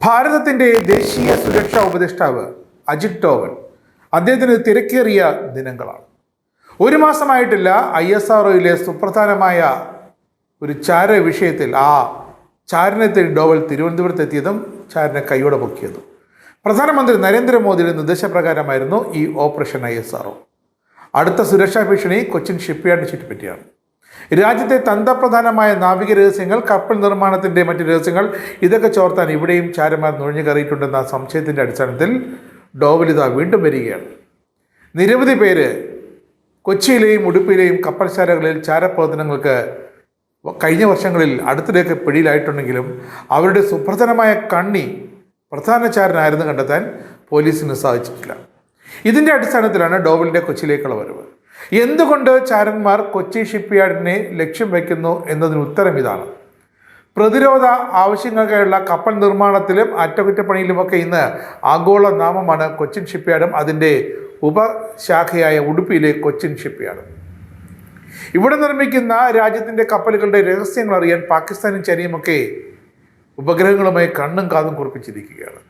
ഭാരതത്തിൻ്റെ ദേശീയ സുരക്ഷാ ഉപദേഷ്ടാവ് അജിത് ഡോവൽ അദ്ദേഹത്തിന് തിരക്കേറിയ ദിനങ്ങളാണ്. ഒരു മാസമായിട്ടില്ല ISROയിലെ സുപ്രധാനമായ ഒരു ചാര വിഷയത്തിൽ ആ ചാരനെത്തിൽ ഡോവൽ തിരുവനന്തപുരത്തെത്തിയതും ചാരനെ കൈയോടെ പൊക്കിയതും പ്രധാനമന്ത്രി നരേന്ദ്രമോദിയുടെ നിർദ്ദേശപ്രകാരമായിരുന്നു ഈ ഓപ്പറേഷൻ ISRO. അടുത്ത സുരക്ഷാ ഭീഷണി കൊച്ചിൻ ഷിപ്പ്യാർഡിനെ ചുറ്റിപ്പറ്റിയാണ്. രാജ്യത്തെ തന്ത്രപ്രധാനമായ നാവിക രഹസ്യങ്ങൾ, കപ്പൽ നിർമ്മാണത്തിൻ്റെ മറ്റ് രഹസ്യങ്ങൾ ഇതൊക്കെ ചോർത്താൻ ഇവിടെയും ചാരന്മാർ നുഴഞ്ഞു കയറിയിട്ടുണ്ടെന്ന സംശയത്തിൻ്റെ അടിസ്ഥാനത്തിൽ ഡോവൽ വീണ്ടും വരികയാണ്. നിരവധി പേര് കൊച്ചിയിലെയും ഉടുപ്പിയിലെയും കപ്പൽശാലകളിൽ ചാരപ്രവർത്തനങ്ങൾക്ക് കഴിഞ്ഞ വർഷങ്ങളിൽ അടുത്തിടെയൊക്കെ പിടിയിലായിട്ടുണ്ടെങ്കിലും അവരുടെ സുപ്രധാനമായ കണ്ണി പ്രധാന ചാരനായിരുന്നു കണ്ടെത്താൻ പോലീസിന് സാധിച്ചിട്ടില്ല. ഇതിൻ്റെ അടിസ്ഥാനത്തിലാണ് ഡോവലിൻ്റെ കൊച്ചിയിലേക്കുള്ള വരവ്. എന്തുകൊണ്ട് ചാരന്മാർ കൊച്ചി ഷിപ്പ്യാർഡിനെ ലക്ഷ്യം വയ്ക്കുന്നു എന്നതിന് ഉത്തരം ഇതാണ്. പ്രതിരോധ ആവശ്യങ്ങൾക്കായുള്ള കപ്പൽ നിർമ്മാണത്തിലും അറ്റകുറ്റപ്പണിയിലുമൊക്കെ ഇന്ന് ആഗോള നാമമാണ് കൊച്ചിൻ ഷിപ്പ്യാർഡും അതിൻ്റെ ഉപശാഖയായ ഉടുപ്പിയിലെ കൊച്ചിൻ ഷിപ്പ്യാർഡും. ഇവിടെ നിർമ്മിക്കുന്ന രാജ്യത്തിൻ്റെ കപ്പലുകളുടെ രഹസ്യങ്ങൾ അറിയാൻ പാകിസ്ഥാനും ചൈനയുമൊക്കെ ഉപഗ്രഹങ്ങളുമായി കണ്ണും കാതും കുറിപ്പിച്ചിരിക്കുകയാണ്.